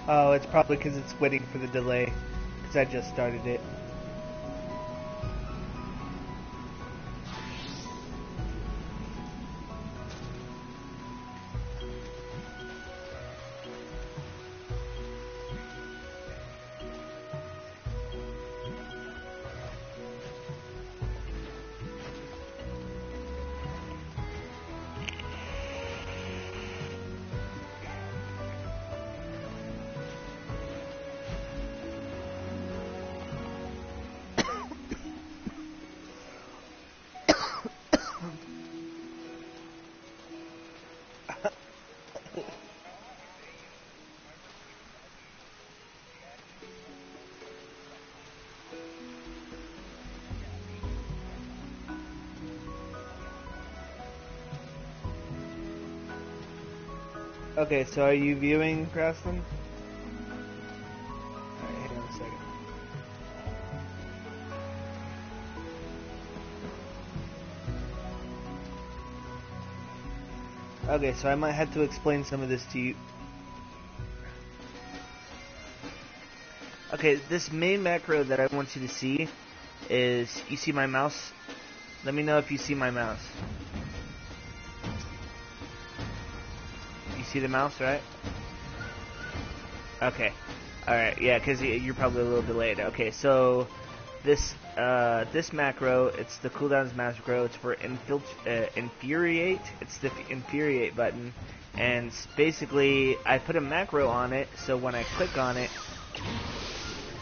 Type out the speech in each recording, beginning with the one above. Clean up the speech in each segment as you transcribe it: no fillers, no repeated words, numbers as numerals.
Oh, it's probably because it's waiting for the delay. Because I just started it. Okay, so are you viewing, Grasslin? Alright, hang on a second. Okay, so I might have to explain some of this to you. Okay, this main macro that I want you to see is, you see my mouse? Let me know if you see my mouse. You see the mouse, right? Okay. Alright, yeah, because you're probably a little delayed. Okay, so this this macro, it's the cooldowns macro. It's for infuriate. It's the infuriate button, and basically I put a macro on it, so when I click on it,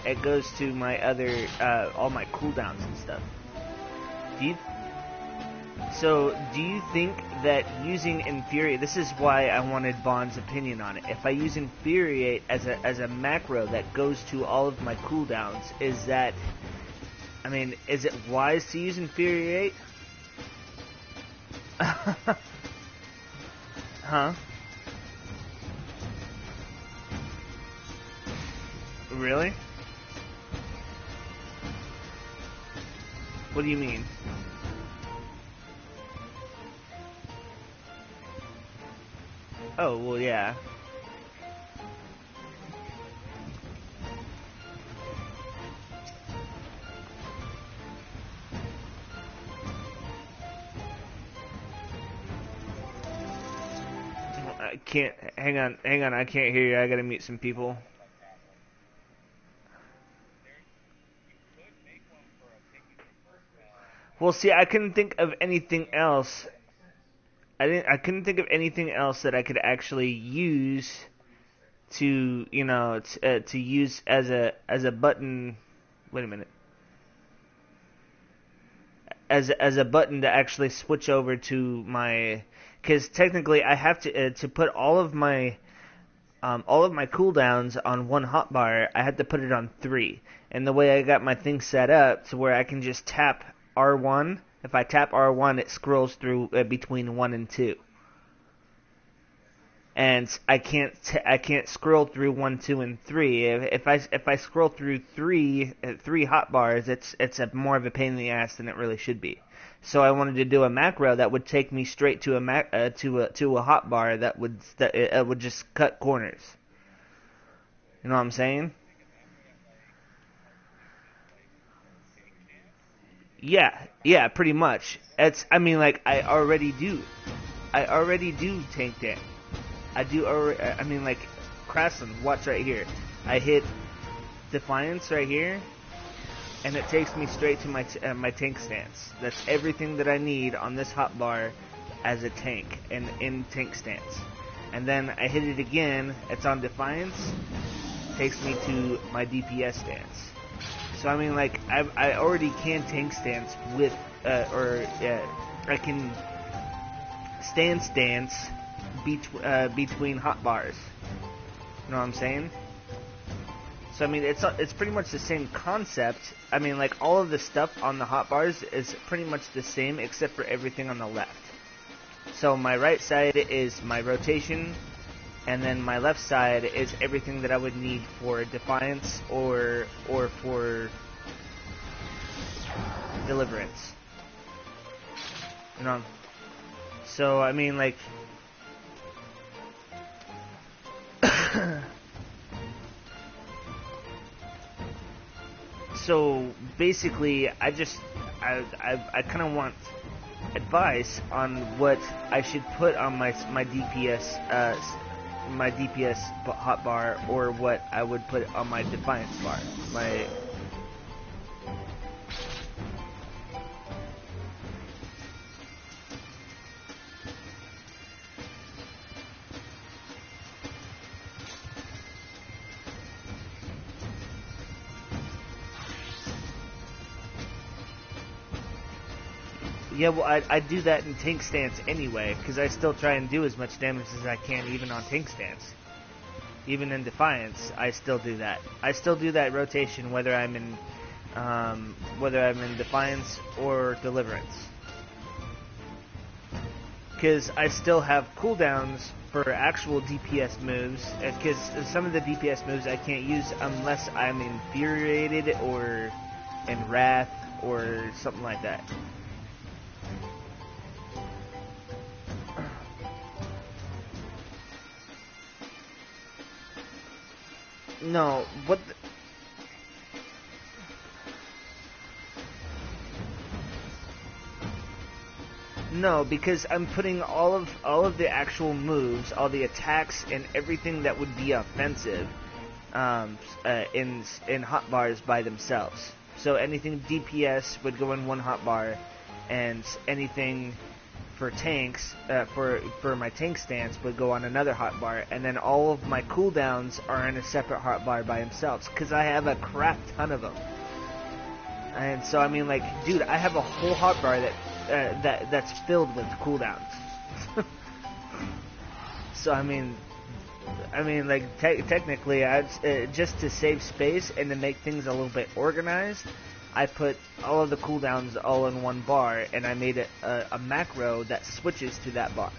it goes to my other all my cooldowns and stuff. Do you think that using Infuriate, this is why I wanted Bond's opinion on it. If I use Infuriate as a macro that goes to all of my cooldowns, is that, I mean, is it wise to use Infuriate? Huh? Really? What do you mean? Oh, well, yeah. I can't, hang on, I can't hear you. I gotta mute some people. Well, see, I couldn't think of anything else. I couldn't think of anything else that I could actually use to, you know, to use as a button. Wait a minute. As a button to actually switch over to my, because technically I have to put all of my cooldowns on one hotbar. I had to put it on 3, and the way I got my thing set up to where I can just tap R1. If I tap R1, it scrolls through between 1 and 2. And I can't scroll through 1, 2, and 3. If I scroll through three hotbars, it's a more of a pain in the ass than it really should be. So I wanted to do a macro that would take me straight to to a hotbar that would just cut corners. You know what I'm saying? Yeah, pretty much. It's, I mean, like, I already do tank dance. I do already. I mean, like, Krasen, watch right here. I hit Defiance right here, and it takes me straight to my tank stance. That's everything that I need on this hotbar as a tank and in tank stance. And then I hit it again. It's on Defiance. Takes me to my DPS stance. So I mean, like, I already can tank stance with I can stance between hotbars. You know what I'm saying? So I mean, it's pretty much the same concept. I mean, like, all of the stuff on the hotbars is pretty much the same except for everything on the left. So my right side is my rotation, and then my left side is everything that I would need for Defiance or for Deliverance. You know. So I mean, like, so basically, I kind of want advice on what I should put on my DPS hotbar, or what I would put on my Defiance bar. My Yeah, well, I do that in tank stance anyway, because I still try and do as much damage as I can, even on tank stance. Even in Defiance, I still do that. I still do that rotation whether I'm in Defiance or Deliverance, because I still have cooldowns for actual DPS moves. Because some of the DPS moves I can't use unless I'm infuriated or in Wrath or something like that. No, what? No, because I'm putting all of the actual moves, all the attacks, and everything that would be offensive, in hotbars by themselves. So anything DPS would go in one hotbar, and anything for tanks, for my tank stance, would go on another hotbar, and then all of my cooldowns are in a separate hotbar by themselves, because I have a crap ton of them. And so, I mean, like, dude, I have a whole hotbar that's filled with cooldowns. So, I mean, like, technically, just to save space and to make things a little bit organized, I put all of the cooldowns all in one bar, and I made a macro that switches to that bar.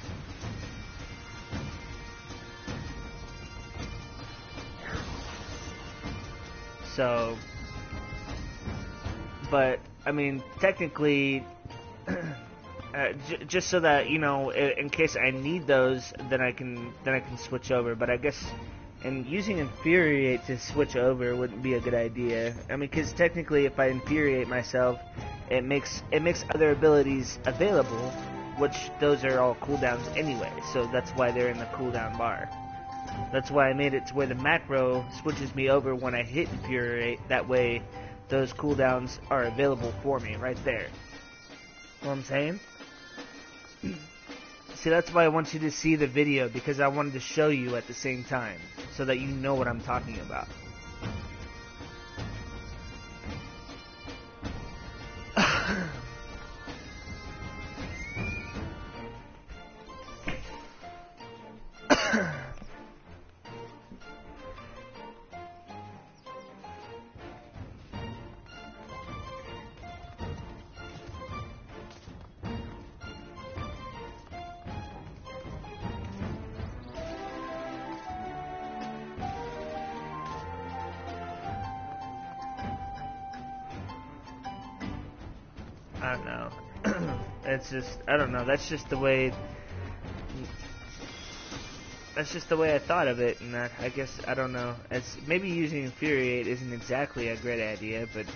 So, but I mean, technically, just so that, you know, in case I need those, then I can switch over. But I guess, and using Infuriate to switch over wouldn't be a good idea. I mean, because technically, if I Infuriate myself, it makes other abilities available, which those are all cooldowns anyway. So that's why they're in the cooldown bar. That's why I made it to where the macro switches me over when I hit Infuriate. That way, those cooldowns are available for me right there. Know what I'm saying? See, that's why I want you to see the video, because I wanted to show you at the same time, so that you know what I'm talking about. I don't know. It's just, I don't know. That's just the way I thought of it, and I guess, I don't know. It's maybe using Infuriate isn't exactly a great idea, but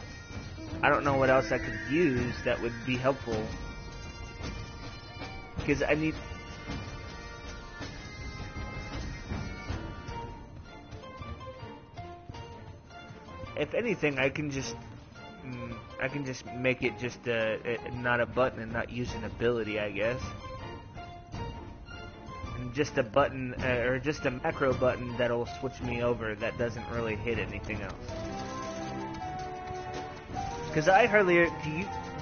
I don't know what else I could use that would be helpful. Because I need... If anything, I can just make it just not a button and not use an ability, I guess. And just a button, or just a macro button that'll switch me over that doesn't really hit anything else. Because I hardly...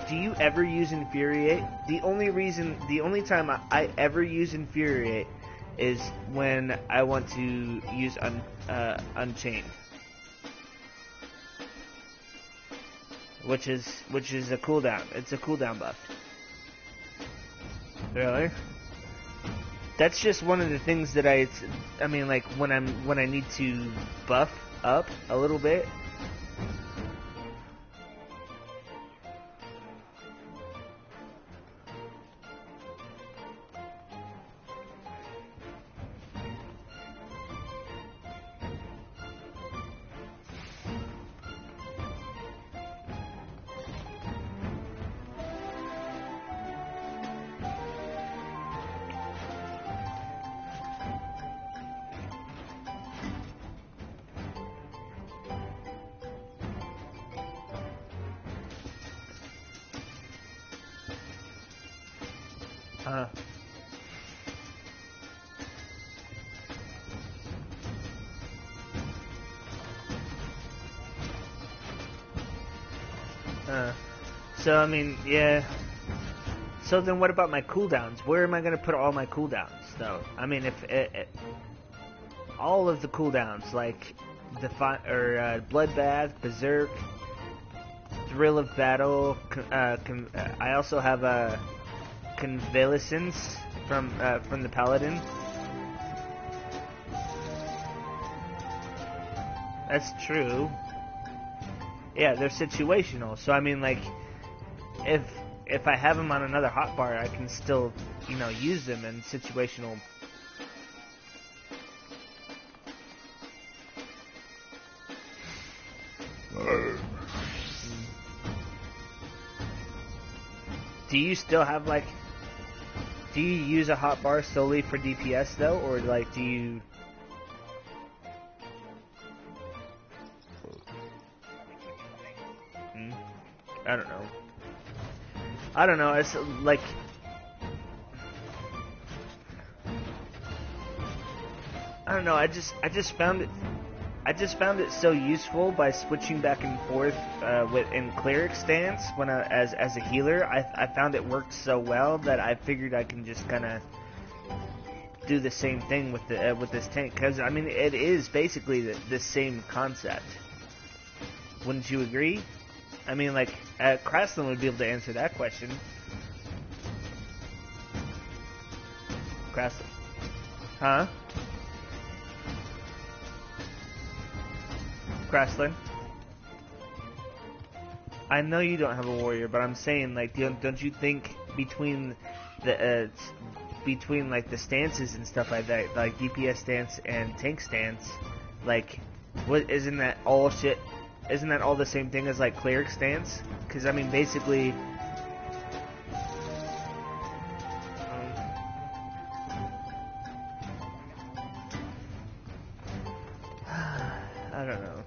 Do you ever use Infuriate? The only time I ever use Infuriate is when I want to use Unchained. Which is a cooldown. It's a cooldown buff. Really? That's just one of the things that I mean, like, when I need to buff up a little bit. Uh, uh, so I mean, yeah. So then, what about my cooldowns? Where am I gonna put all my cooldowns, though? I mean, if all of the cooldowns, like Bloodbath, Berserk, Thrill of Battle. I also have a Convalescence from the Paladin. That's true. Yeah, they're situational. So I mean, like, if I have them on another hotbar, I can still, use them in situational. Do you still have, like, do you use a hotbar solely for DPS though, or like do you? I don't know. I don't know. It's like, I don't know. I just found it. I just found it so useful by switching back and forth in cleric stance when as a healer. I found it worked so well that I figured I can just kind of do the same thing with this tank, because I mean it is basically the same concept. Wouldn't you agree? I mean, like, Kraslin would be able to answer that question. Kraslin, huh? Kraslin? I know you don't have a warrior, but I'm saying, like, don't you think between the like the stances and stuff like that, like DPS stance and tank stance, like, isn't that all shit? Isn't that all the same thing as like cleric stance? Because I mean, basically. I don't know.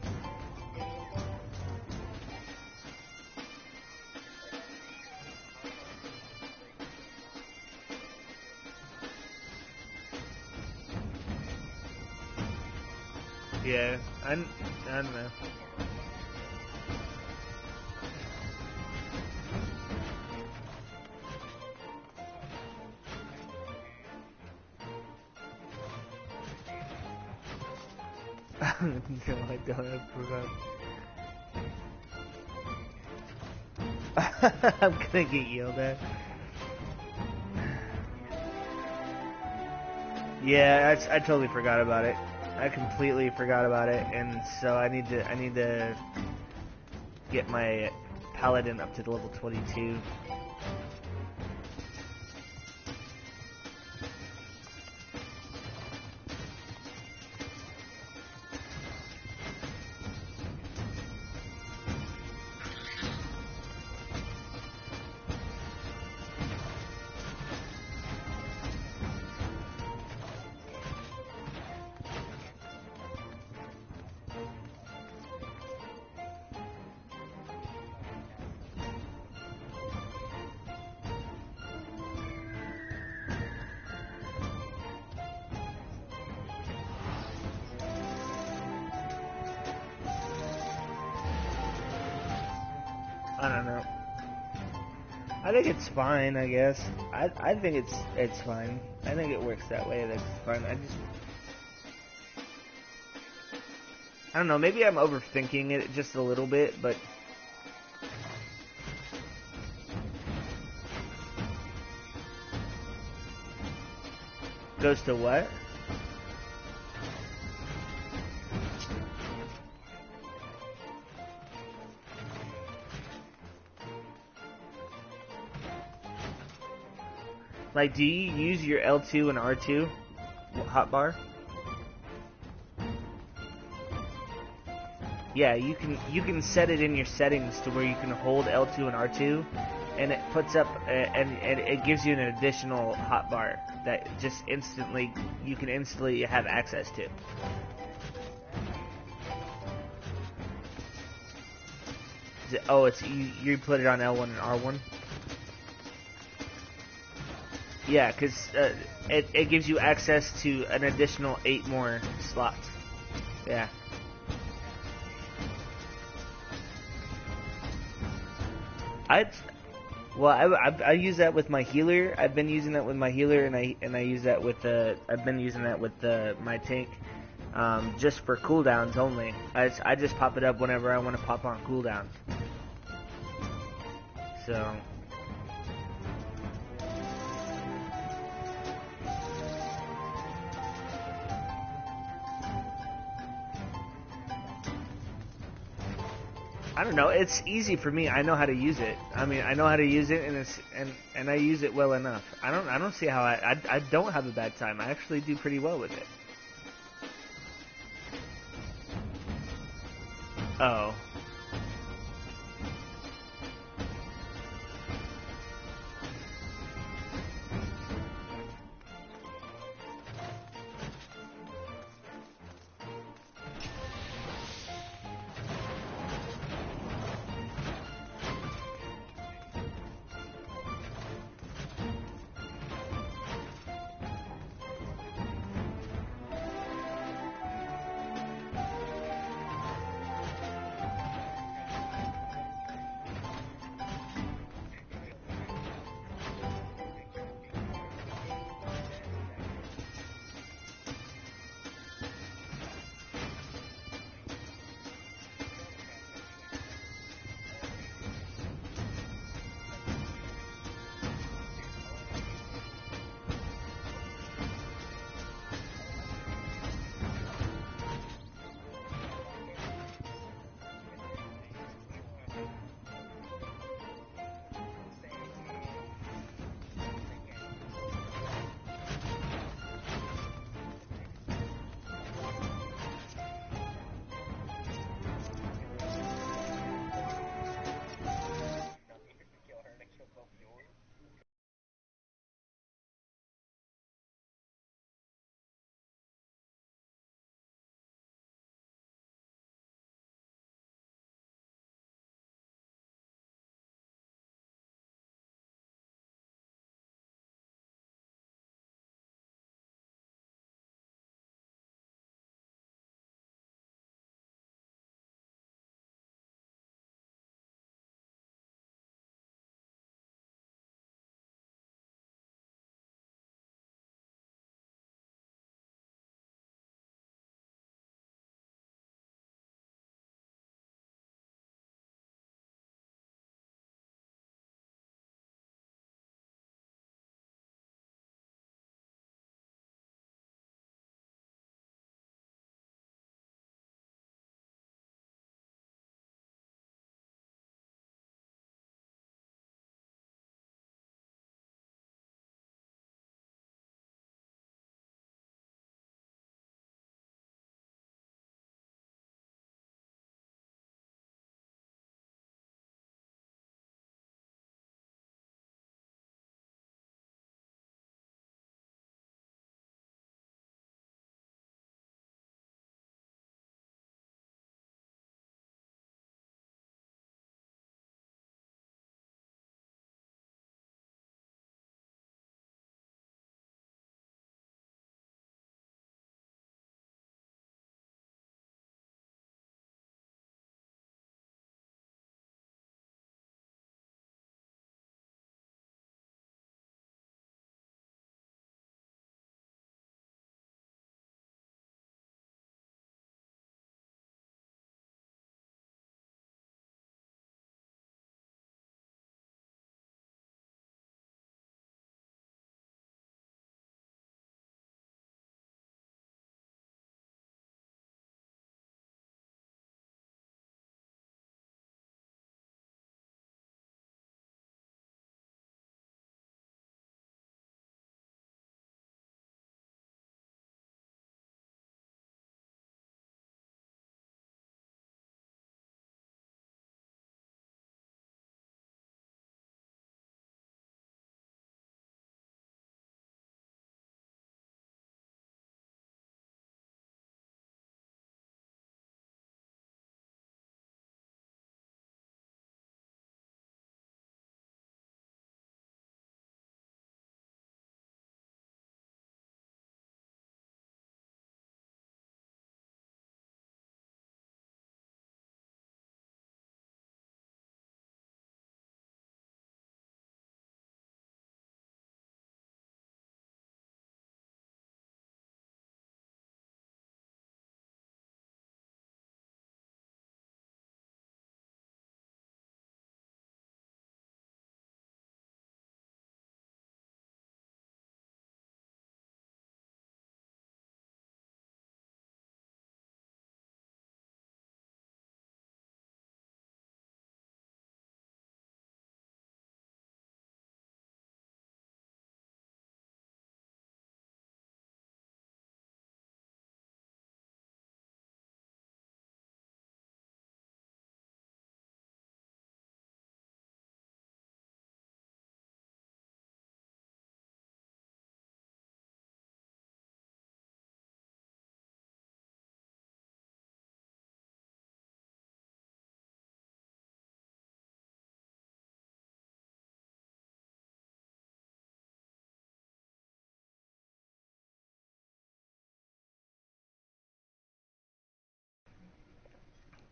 Yeah, I don't know. No, I don't have program. I'm gonna get yelled at. Yeah, I totally forgot about it. I completely forgot about it, and so I need to get my paladin up to the level 22. I don't know. I think it's fine, I guess. I think it's fine. I think it works that way. That's fine. I don't know. Maybe I'm overthinking it just a little bit, but goes to what? Like, do you use your L2 and R2 hotbar? Yeah, you can set it in your settings to where you can hold L2 and R2, and it puts up and it gives you an additional hotbar that just you can instantly have access to. Oh, it's you put it on L1 and R1. Yeah, because it gives you access to an additional 8 more slots. Yeah. I well, I use that with my healer. I've been using that with my healer, and I use that with the I've been using that with my tank, just for cooldowns only. I just pop it up whenever I want to pop on cooldowns. So. I don't know. It's easy for me. I know how to use it. I mean, I know how to use it, and I use it well enough. I don't see how I don't have a bad time. I actually do pretty well with it. Oh.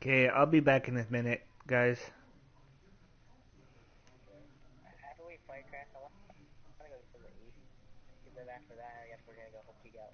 Okay, I'll be back in a minute, guys. After we fight Crash, I want to go to the east. Because then after that, I guess we're gonna go peek out.